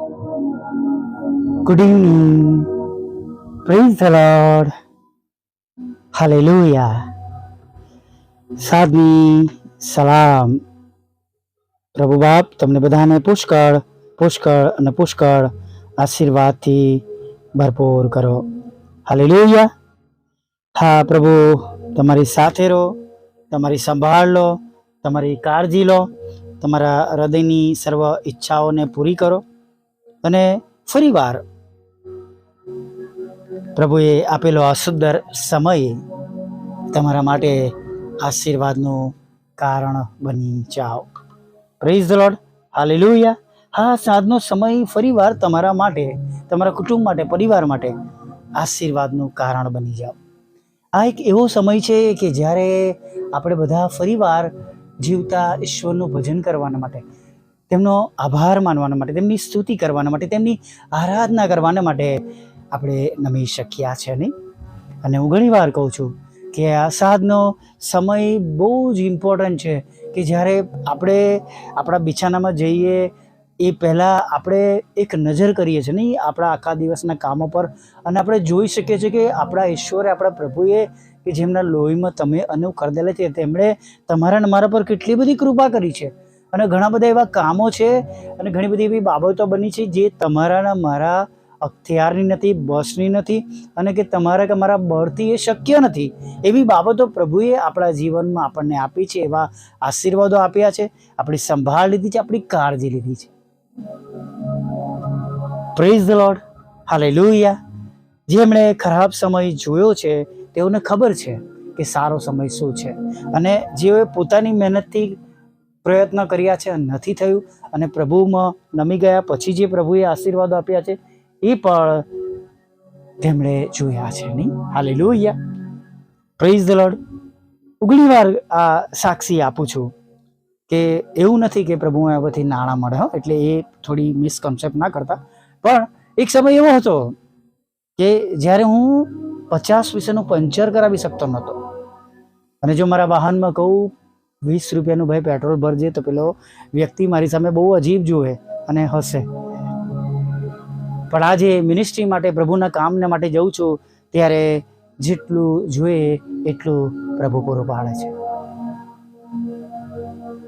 Good evening. Praise the Lord. Hallelujah. સાદની સલામ. પ્રભુ બાપ તમને બધાને પુષ્કળ પુષ્કળ અને પુષ્કળ આશીર્વાદથી ભરપૂર કરો. હાલેલુયા. હા પ્રભુ, તમારી સાથે રહો, તમારી સંભાળ લો, તમારી કાળજી લો, તમારા હૃદયની સર્વ ઈચ્છાઓને પૂરી કરો અને ફરીવાર પ્રભુએ આપેલો આ સુંદર સમય તમારા માટે આશીર્વાદનું કારણ બની જાઓ. Praise the lord. હાલેલુયા. હા, સાંજનો સમય ફરીવાર તમારા માટે, તમારા કુટુંબ માટે, પરિવાર માટે આશીર્વાદનું કારણ બની જાઓ. આ એક એવો સમય છે કે જ્યારે આપણે બધા ફરીવાર જીવતા ઈશ્વરનું ભજન કરવાના માટે, તેમનો આભાર માનવાના માટે, તેમની સ્તુતિ કરવાના માટે, તેમની આરાધના કરવાના માટે આપણે નમી શક્યા છે નહીં. અને હું ઘણી વાર કહું છું કે આ સાંજનો સમય બહુ જ ઇમ્પોર્ટન્ટ છે કે જ્યારે આપણે આપણા બિછાનામાં જઈએ એ પહેલાં આપણે એક નજર કરીએ છીએ નહીં આપણા આખા દિવસના કામો પર, અને આપણે જોઈ શકીએ છીએ કે આપણા ઈશ્વરે, આપણા પ્રભુએ, કે જેમના લોહીમાં તમે અનુભવ કરેલા છે, તેમણે તમારા અને મારા પર કેટલી બધી કૃપા કરી છે. અને ઘણા બધા એવા કામો છે અને ઘણી બધી એવી બાબતો બની છે જે તમારા મારા અખ્તિયારની નથી, બસની નથી, અને કે તમારા કે મારા બળથી એ શક્ય નથી. એવી બાબતો પ્રભુએ આપણા જીવનમાં આપણને આપી છે, એવા આશીર્વાદો આપ્યા છે, આપણી સંભાળ લીધી છે, આપણી કાળજી લીધી છે. Praise the lord. હાલેલુયા. જેમણે ખરાબ સમય જોયો છે તેઓને ખબર છે કે સારો સમય શું છે, અને જેઓએ પોતાની મહેનતથી પ્રયત્ન કર્યા છે, નથી થયું, અને પ્રભુમાં નમી ગયા પછી જે પ્રભુએ આશીર્વાદો આપ્યા છે એ પણ તેમણે જોયા છે નહીં. હાલેલુયા. Praise the lord. ઘણી વાર આ સાક્ષી આપું છું કે એવું નથી કે પ્રભુને બધી નાણાં મળે, એટલે એ થોડી મિસકન્સેપ્ટ ના કરતા. પણ એક સમય એવો હતો કે જ્યારે હું 50 પૈસાનું પંચર કરાવી શકતો નહોતો, અને જો મારા વાહનમાં કહું 20 રૂપિયાનું ભાઈ પેટ્રોલ ભરજે, તો પેલો વ્યક્તિ મારી સામે બહુ અજીબ જુએ અને હસે. પણ આજે મિનિસ્ટ્રી માટે, પ્રભુના કામને માટે જઉં છું ત્યારે જેટલું જોઈએ એટલું પ્રભુ પૂરું પાડે છે.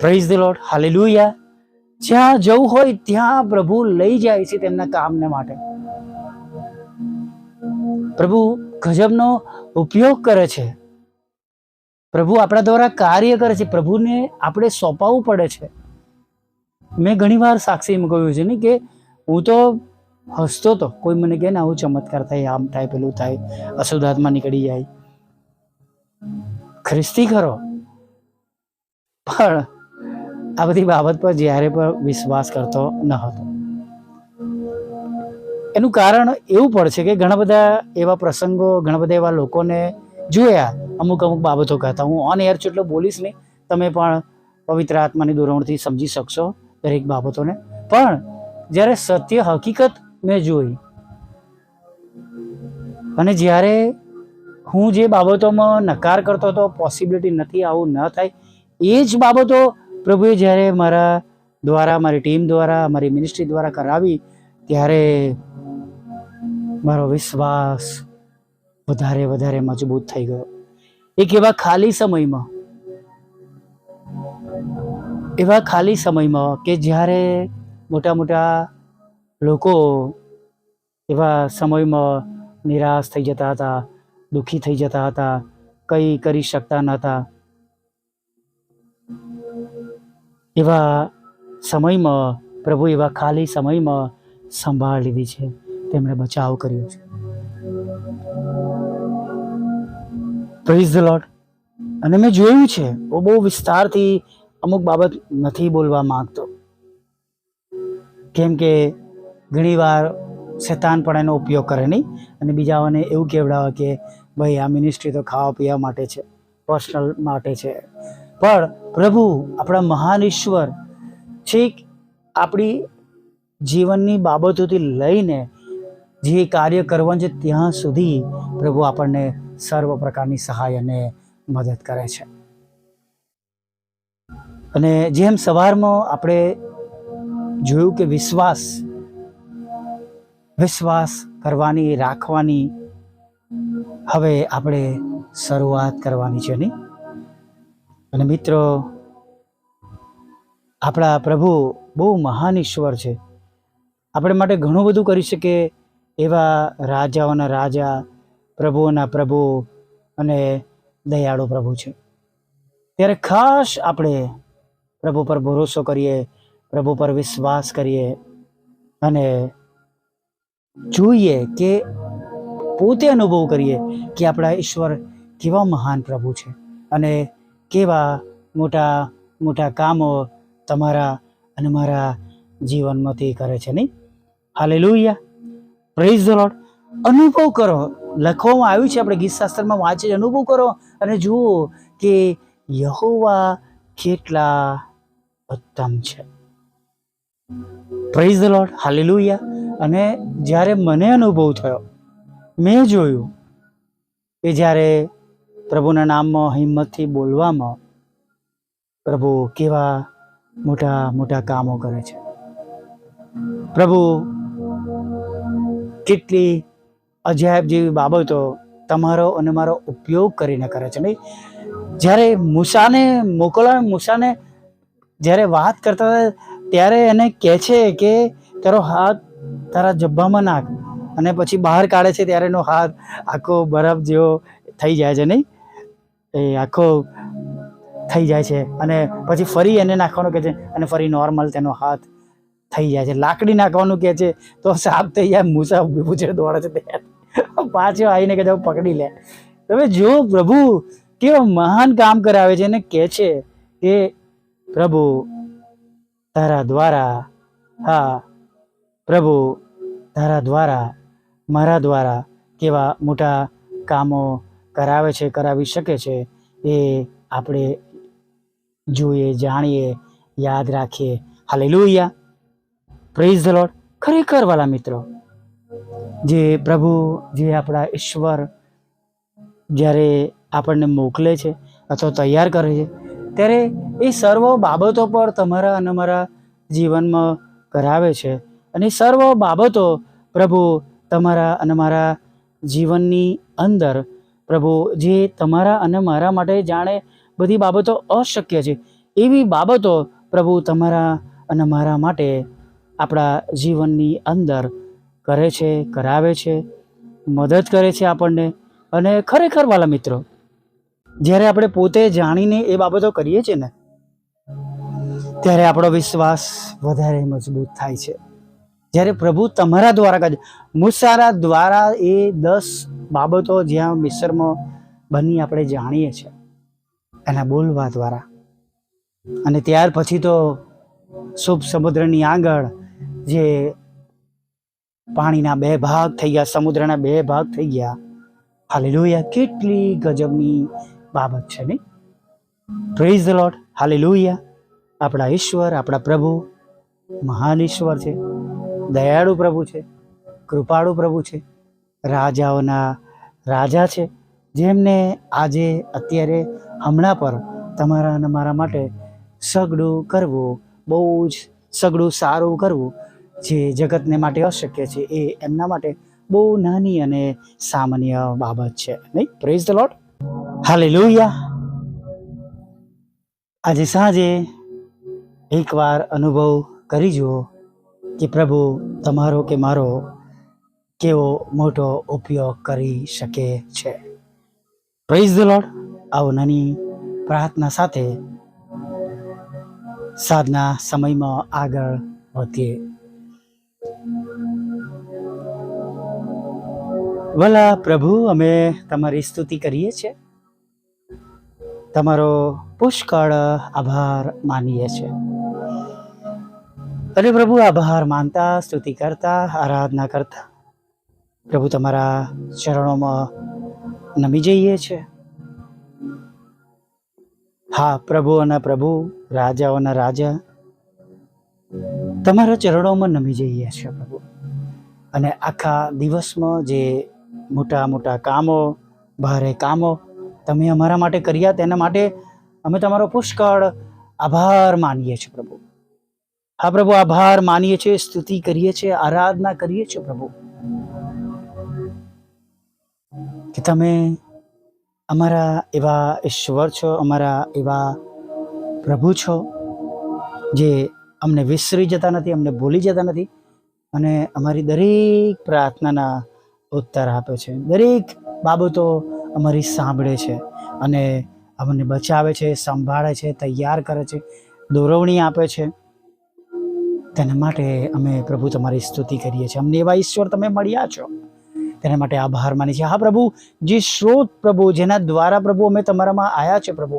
Praise the lord. હાલેલુયા. જ્યાં જવું હોય ત્યાં પ્રભુ લઈ જાય છે તેમના કામને માટે. પ્રભુ ગજબનો ઉપયોગ કરે છે. પ્રભુ આપણા દ્વારા કાર્ય કરે છે. પ્રભુને આપણે સોંપાવવું પડે છે. મેં ઘણી વાર સાક્ષીમાં કહ્યું છે ને કે હું તો હસતો હતો, કોઈ મને કહે ને આવું ચમત્કાર થાય, આમ થાય, પેલું થાય, અશુદ્ધાત્મા નીકળી જાય, ખ્રિસ્તી ખરો. પણ આ બધી બાબત પર જ્યારે પણ વિશ્વાસ કરતો ન હતો. એનું કારણ એવું પડશે કે ઘણા બધા એવા પ્રસંગો, ઘણા બધા એવા લોકોને જોયા, અમુક બાબતો કહેતા. હું ઓન એર છું એટલે બોલીશ નહીં, તમે પણ પવિત્ર આત્માની દોરવણથી સમજી શકશો દરેક બાબતોને. પણ જ્યારે સત્ય હકીકત મેં જોઈ, અને જ્યારે હું જે બાબતોમાં નકાર કરતો હતો, પોસિબિલિટી નથી, આવું ન થાય, એ જ બાબતો પ્રભુએ જ્યારે મારા દ્વારા, મારી ટીમ દ્વારા, મારી મિનિસ્ટ્રી દ્વારા કરાવી, ત્યારે મારો વિશ્વાસ વધારે વધારે મજબૂત થઈ ગયો. એક એવા ખાલી સમયમાં કે જ્યારે મોટા મોટા લોકો એવા સમયમાં નિરાશ થઈ જતા હતા, દુઃખી થઈ જતા હતા, કંઈ કરી શકતા નહોતા. એવા સમયમાં પ્રભુ, એવા ખાલી સમયમાં સંભાળ લીધી છે, તેમણે બચાવ કર્યો છે. Praise the lord. અને મેં જોયું છે, બહુ વિસ્તારથી અમુક બાબત નથી બોલવા માંગતો, કેમ કે ઘણી વાર શેતાન પણ એનો ઉપયોગ કરે નહીં, અને બીજાઓને એવું કહેવડાવે કે ભાઈ આ મિનિસ્ટ્રી તો ખાવા પીવા માટે છે, પર્સનલ માટે છે. પણ પ્રભુ, આપણા મહાન ઈશ્વર, છેક આપણી જીવનની બાબતોથી લઈને જે કાર્ય કરવાનું છે ત્યાં સુધી પ્રભુ આપણને સર્વ પ્રકારની સહાય અને મદદ કરે છે. અને જેમ સવારમાં આપણે જોયું કે વિશ્વાસ વિશ્વાસ કરવાની, રાખવાની હવે આપણે શરૂઆત કરવાની છે નહીં? અને મિત્રો, આપણા પ્રભુ બહુ મહાન ઈશ્વર છે. આપણે માટે ઘણું બધું કરી શકે એવા રાજાઓના રાજા, પ્રભુઓના પ્રભુ અને દયાળુ પ્રભુ છે. ત્યારે ખાસ આપણે પ્રભુ પર ભરોસો કરીએ, પ્રભુ પર વિશ્વાસ કરીએ અને જોઈએ કે પોતે અનુભવ કરીએ કે આપણા ઈશ્વર કેવા મહાન પ્રભુ છે અને કેવા મોટા મોટા કામો તમારા અને મારા જીવનમાંથી કરે છે નહીં? Hallelujah, praise the lord. અનુભવ કરો, લખવામાં આવ્યું છે, આપણે ગીત શાસ્ત્રમાં વાંચીએ, અનુભવ કરો અને જુઓ કે યહોવા કેટલા ઉત્તમ છે. Praise the lord, hallelujah. અને જ્યારે મને અનુભવ થયો, મેં જોયું કે જ્યારે પ્રભુના નામમાં હિંમતથી બોલવામાં પ્રભુ કેવા મોટા મોટા કામો કરે છે. પ્રભુ કેટલી અજાયબ જેવી બાબતો તમારો અને મારો ઉપયોગ કરીને કરે છે નહીં? જ્યારે મૂસાને મોકલવા, મૂસાને જ્યારે વાત કરતા હતા ત્યારે એને કહે છે કે તારો હાથ તારા જબ્બામાં નાખ, અને પછી બહાર કાઢે છે ત્યારે એનો હાથ આખો બરફ જેવો થઈ જાય છે નહીં? એ આખો થઈ જાય છે અને પછી ફરી એને નાખવાનું કહે છે અને ફરી નોર્મલ તેનો હાથ થઈ જાય છે. લાકડી નાખવાનું કહે છે તો સાફ થઈ જાય. મૂસા પૂછે દોડે છે ત્યારે પાછો આવીને કહે છે પકડી લે. તમે જો પ્રભુ કેવા મહાન કામ કરાવે છે અને કહે છે કે પ્રભુ તારા દ્વારા, હા પ્રભુ તારા દ્વારા, મારા દ્વારા કેવા મોટા કામો કરાવે છે, કરાવી શકે છે. એ આપણે જોઈએ, જાણીએ, યાદ રાખીએ. Hallelujah, praise the lord. ખરેખર વાલા મિત્રો, જે પ્રભુ, જે આપણા ઈશ્વર જ્યારે આપણને મોકલે છે અથવા તૈયાર કરે છે ત્યારે એ સર્વ બાબતો પર તમારા અને મારા જીવનમાં કરાવે છે. અને સર્વ બાબતો પ્રભુ તમારા અને મારા જીવનની અંદર પ્રભુ જે તમારા અને મારા માટે જાણે બધી બાબતો અશક્ય છે એવી બાબતો પ્રભુ તમારા અને મારા માટે આપણા જીવનની અંદર કરે છે, કરાવે છે, મદદ કરે છે આપણને. અને ખરેખર વાલા મિત્રો, જ્યારે આપણે પોતે જાણીને એ બાબતો કરીએ છીએ ને ત્યારે આપણો વિશ્વાસ વધારે મજબૂત થાય છે. જ્યારે પ્રભુ તમારા દ્વારા કરે, મૂસા દ્વારા એ 10 બાબતો જ્યાં મિસ્રમાં બની આપણે જાણીએ છીએ એના બોલવા દ્વારા, અને ત્યાર પછી તો શુભ સમુદ્રની આગળ જે પાણીના 2 ભાગ થઈ ગયા, સમુદ્રના 2 ભાગ થઈ ગયા. હાલેલુયા, કેટલી ગજબની બાબત છે નહીં? Praise the lord, hallelujah. આપણા ઈશ્વર, આપણા પ્રભુ મહાન ઈશ્વર છે, દયાળુ પ્રભુ છે, કૃપાળુ પ્રભુ છે, રાજાઓના રાજા છે, જેમને આજે અત્યારે હમણાં પર તમારા અને મારા માટે સગડું કરવું, બહુ જ સગડું સારું કરવું જે જગતને માટે અશક્ય છે એ એમના માટે બહુ નાની અને સામાન્ય બાબત છે નહીં? Praise the lord, hallelujah. આજે સાંજે એકવાર અનુભવ કરી જુઓ કે પ્રભુ તમારો કે મારો કેવો મોટો ઉપયોગ કરી શકે છે. Praise the lord. આવો નાની પ્રાર્થના સાથે સાંજના સમયમાં આગળ વધીએ. ભલા પ્રભુ, અમે તમારી સ્તુતિ કરીએ છીએ, તમારો પુષ્કળ આભાર માનીએ છીએ. અને પ્રભુ આભાર માનતા, સ્તુતિ કરતા, આરાધના કરતા પ્રભુ તમારા ચરણોમાં નમી જઈએ છીએ. હા પ્રભુઓના પ્રભુ, રાજાઓના રાજા, તમારા ચરણોમાં નમી જઈએ છીએ પ્રભુ. અને આખા દિવસમાં જે મોટા મોટા કામો, ભારે કામો તમે અમારા માટે કર્યા તેના માટે અમે તમારો પુષ્કળ આભાર માનીએ છીએ પ્રભુ. હા પ્રભુ, આભાર માનીએ છીએ, સ્તુતિ કરીએ છીએ, આરાધના કરીએ છીએ પ્રભુ. કે તમે અમારા એવા ઈશ્વર છો, અમારા એવા પ્રભુ છો જે અમને વિસરી જતા નથી, અમને ભૂલી જતા નથી અને અમારી દરેક પ્રાર્થનાના ઉત્તર આપે છે, દરેક બાબતો અમારી સાંભળે છે અને અમને બચાવે છે, સંભાળે છે, તૈયાર કરે છે, દોરવણી આપે છે. તેના માટે અમે પ્રભુ તમારી સ્તુતિ કરીએ છીએ. અમને એવા ઈશ્વર તમે મળ્યા છો તેના માટે આભાર માની છે. હા પ્રભુ, જે સ્ત્રોત પ્રભુ જેના દ્વારા પ્રભુ અમે તમારામાં આવ્યા છે પ્રભુ,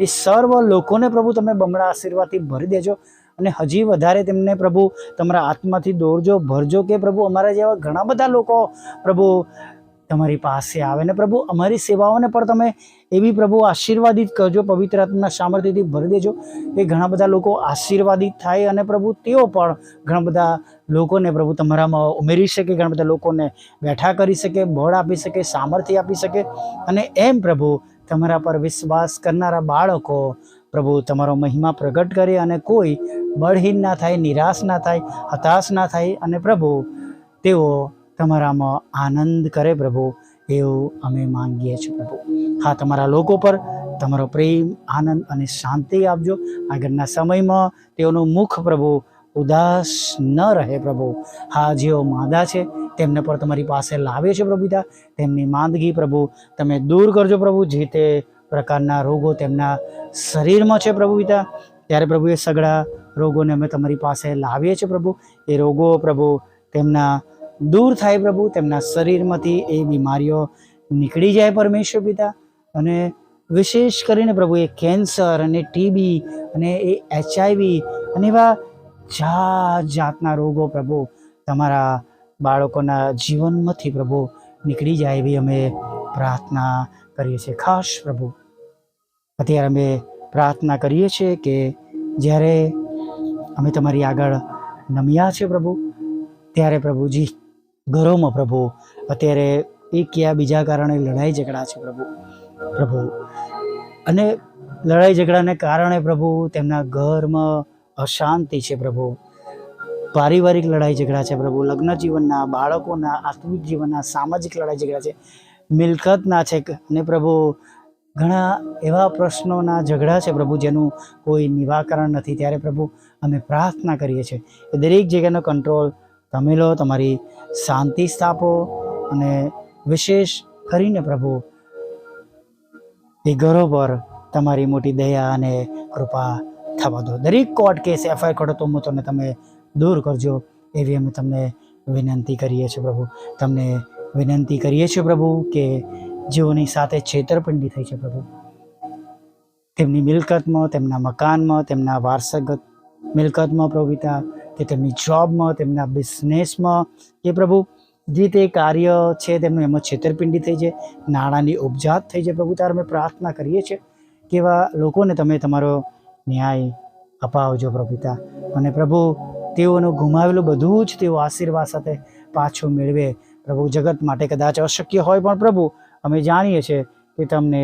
એ સર્વ લોકોને પ્રભુ તમે બમણા આશીર્વાદથી ભરી દેજો અને હજી વધારે તેમને પ્રભુ તમારા આત્માથી દોરજો, ભરજો કે પ્રભુ અમારા જેવા ઘણા બધા લોકો પ્રભુ તમારી પાસે આવે ને પ્રભુ અમારી સેવાઓને પણ તમે એવી પ્રભુ આશીર્વાદિત કરજો, પવિત્ર આત્માના સામર્થ્યથી ભરી દેજો એ ઘણા બધા લોકો આશીર્વાદિત થાય અને પ્રભુ તેઓ પણ ઘણા બધા લોકોને પ્રભુ તમારામાં ઉમેરી શકે, ઘણા બધા લોકોને બેઠા કરી શકે, બળ આપી શકે, સામર્થ્ય આપી શકે અને એમ પ્રભુ તમારા પર વિશ્વાસ કરનારા બાળકો પ્રભુ તમારો મહિમા પ્રગટ કરે અને કોઈ બળહીન ના થાય, નિરાશ ના થાય, હતાશ ના થાય અને પ્રભુ તેઓ તમારામાં આનંદ કરે પ્રભુ, એવું અમે માંગીએ છીએ પ્રભુ. હા, તમારા લોકો પર તમારો પ્રેમ, આનંદ અને શાંતિ આપજો. આગળના સમયમાં તેઓનું મુખ પ્રભુ ઉદાસ ન રહે પ્રભુ. હા, જેઓ માંદા છે તેમને પણ તમારી પાસે લાવે છે પ્રભુ પિતા, તેમની માંદગી પ્રભુ તમે દૂર કરજો પ્રભુ. જે તે પ્રકારના રોગો તેમના શરીરમાં છે પ્રભુ પિતા, ત્યારે પ્રભુ એ સગળા રોગોને અમે તમારી પાસે લાવીએ છીએ પ્રભુ. એ રોગો પ્રભુ તેમના દૂર થાય પ્રભુ, તેમના શરીરમાંથી એ બીમારીઓ નીકળી જાય પરમેશ્વર પિતા. અને વિશેષ કરીને પ્રભુ એ કેન્સર અને ટીબી અને એ HIV અને એવા જાતના રોગો પ્રભુ તમારા બાળકોના જીવનમાંથી પ્રભુ નીકળી જાય એવી અમે પ્રાર્થના કરીએ છીએ. ખાસ પ્રભુ અત્યારે અમે પ્રાર્થના કરીએ છીએ કે જ્યારે અમે તમારી આગળ નમ્યા છે પ્રભુ, ત્યારે પ્રભુજી ઘરોમાં પ્રભુ અત્યારે એક યા બીજા કારણે લડાઈ ઝઘડા છે પ્રભુ અને લડાઈ ઝઘડાને કારણે પ્રભુ તેમના ઘરમાં અશાંતિ છે પ્રભુ, પારિવારિક લડાઈ ઝઘડા છે પ્રભુ, લગ્ન જીવનના, બાળકોના, આત્મિક જીવનના, સામાજિક લડાઈ ઝઘડા છે, મિલકતના છે અને પ્રભુ ઘણા એવા પ્રશ્નોના ઝઘડા છે પ્રભુ જેનું કોઈ નિવારણ નથી. ત્યારે પ્રભુ અમે પ્રાર્થના કરીએ છીએ કે દરેક જગ્યાનો કંટ્રોલ તમે લો, તમારી શાંતિ સ્થાપો અને વિશેષ કરીને પ્રભુ એ ઘરો પર તમારી મોટી દયા અને કૃપા થવા દો. દરેક કોર્ટ કેસ, FIR ખોટોમોતોને તમે દૂર કરજો એવી અમે તમને વિનંતી કરીએ છીએ પ્રભુ. તમને વિનંતી કરીએ છીએ પ્રભુ કે જેઓની સાથે છેતરપિંડી થઈ છે પ્રભુ, તેમની મિલકતમાં, તેમના મકાનમાં, તેમના વારસાગત મિલકતમાં પ્રભુ પિતા, કે તેમની જોબમાં, તેમના બિઝનેસમાં, કે પ્રભુ જે તે કાર્ય છે તેમનું એમાં છેતરપિંડી થઈ છે, નાણાંની ઉપજાત થઈ છે પ્રભુ. ત્યારે અમે પ્રાર્થના કરીએ છીએ કે એવા લોકોને તમે તમારો ન્યાય અપાવજો પ્રભુ પિતા. અને પ્રભુ તેઓનું ગુમાવેલું બધું જ તેઓ આશીર્વાદ સાથે પાછું મેળવે પ્રભુ. જગત માટે કદાચ અશક્ય હોય પણ પ્રભુ અમે જાણીએ છીએ કે તમને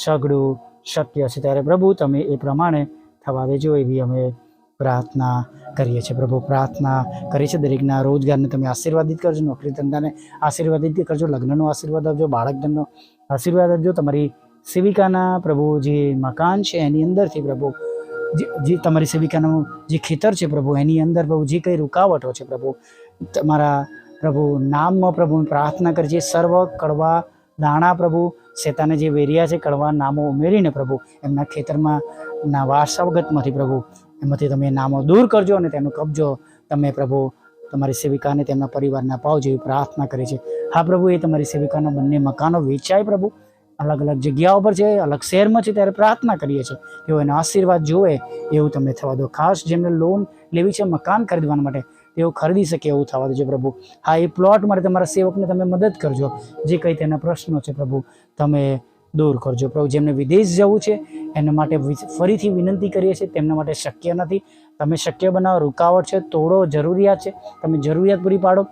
સઘળું શક્ય છે. ત્યારે પ્રભુ તમે એ પ્રમાણે થવા દેજો એવી અમે પ્રાર્થના કરીએ છીએ પ્રભુ. પ્રાર્થના કરીએ છીએ દરેકના રોજગારને તમે આશીર્વાદિત કરજો, નોકરી ધંધાને આશીર્વાદિત કરજો, લગ્નનો આશીર્વાદ આપજો, બાળક ધનનો આશીર્વાદ આપજો. તમારી સેવિકાના પ્રભુ જે મકાન છે એની અંદરથી પ્રભુ, જે તમારી સેવિકાનું જે ખેતર છે પ્રભુ એની અંદર પ્રભુ જે કંઈ રૂકાવટો છે પ્રભુ, તમારા પ્રભુ નામમાં પ્રભુ પ્રાર્થના કરીએ. સર્વ કડવા દાણા પ્રભુ શેતાને જે વેર્યા છે, કડવા નામો ઉમેરીને પ્રભુ એમના ખેતરમાં ના વારસાગતમાંથી પ્રભુ એમાંથી તમે નામો દૂર કરજો અને તેનો કબજો તમે પ્રભુ તમારી સેવિકાને તેમના પરિવારને અપાવજો એવી પ્રાર્થના કરી છે. હા પ્રભુ, એ તમારી સેવિકાના બંને મકાનો વેચાય પ્રભુ, અલગ અલગ જગ્યાઓ પર છે, અલગ શહેરમાં છે, ત્યારે પ્રાર્થના કરીએ છીએ તેઓ એનો આશીર્વાદ જોવે એવું તમે થવા દો. ખાસ જેમને લોન લેવી છે મકાન ખરીદવા માટે તેઓ ખરીદી શકે એવું થવા દેજો પ્રભુ. હા, એ પ્લોટ માટે તમારા સેવકને તમે મદદ કરજો, જે કંઈ તેના પ્રશ્નો છે પ્રભુ તમે દૂર કરજો પ્રભુ. જેમને વિદેશ જવું છે એના માટે ફરીથી વિનંતી કરીએ છીએ, તેમના માટે શક્ય નથી, તમે શક્ય બનાવો. રૂકાવટ છે, તોડો, જરૂરિયાત છે, તમે જરૂરિયાત પૂરી પાડો.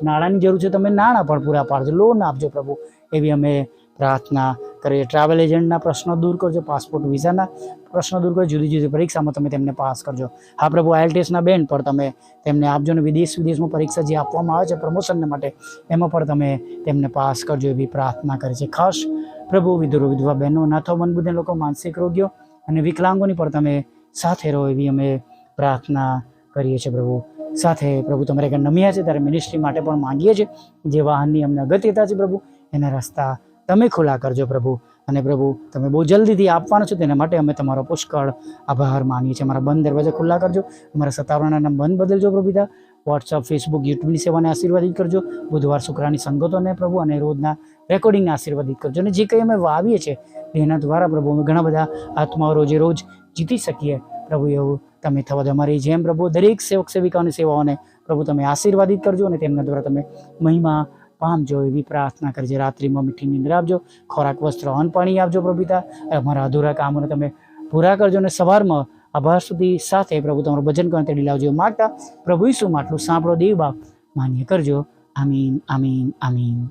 નાણાંની જરૂર છે, તમે નાણાં પણ પૂરા પાડજો, લોન આપજો પ્રભુ એવી અમે પ્રાર્થના કરીએ. ટ્રાવેલ એજન્ટના પ્રશ્નો દૂર કરજો, પાસપોર્ટ વિઝાના પ્રશ્નો દૂર કરજો, જુદી જુદી પરીક્ષામાં તમે તેમને પાસ કરજો. હા પ્રભુ, IELTSના બેન્ડ પર તમે તેમને આપજો ને વિદેશમાં પરીક્ષા જે આપવામાં આવે છે પ્રમોશનને માટે એમાં પણ તમે તેમને પાસ કરજો એવી પ્રાર્થના કરી છે. ખાસ પ્રભુ વિધુરો વિધવા બહેનો, નાથો મનબુદ્ધિ લોકો, માનસિક રોગીઓ અને વિકલાંગોની પણ તમે સાથે રહો એવી અમે પ્રાર્થના કરીએ છીએ પ્રભુ. સાથે પ્રભુ તમારે ઘર નમ્યા છે ત્યારે મિનિસ્ટ્રી માટે પણ માંગીએ છીએ. જે વાહનની અમને અગત્યતા છે પ્રભુ એના રસ્તા તમે ખુલ્લા કરજો પ્રભુ. અને પ્રભુ તમે બહુ જલ્દીથી આપવાનો છો તેના માટે અમે તમારો પુષ્કળ આભાર માનીએ છીએ. અમારા બંધ દરવાજા ખુલ્લા કરજો, અમારા સત્તાવરણના બંધ બદલજો પ્રભુ પિતા. વોટ્સઅપ, ફેસબુક, યુટ્યુબની સેવાને આશીર્વાદિત કરજો. બુધવાર શુક્રની સંગતોને પ્રભુ અને રોજના રેકોર્ડિંગને આશીર્વાદિત કરજો. અને જે કંઈ અમે વાવીએ છીએ એના દ્વારા પ્રભુ અમે ઘણા બધા આત્માઓ રોજે રોજ જીતી શકીએ પ્રભુ. એવું તમે થવા દો. અમારી જેમ પ્રભુ દરેક સેવક સેવિકાઓની સેવાઓને પ્રભુ તમે આશીર્વાદિત કરજો અને તેમના દ્વારા તમે મહિમા પામજો એવી પ્રાર્થના કરજે. રાત્રિમાં મીઠી નિંદ્રા આપજો, ખોરાક, વસ્ત્ર, અન્ન, પાણી આપજો પ્રભુ પિતા. અમારા અધૂરા કામોને તમે પૂરા કરજો અને સવારમાં આભાર સુધી સાથે પ્રભુ તમારું ભજન કરવા તેડી લાવજો માગતા પ્રભુ ઈસુમાં આટલું સાંભળો દેવ બાપ માન્ય કરજો. આમીન, આમીન, આમીન.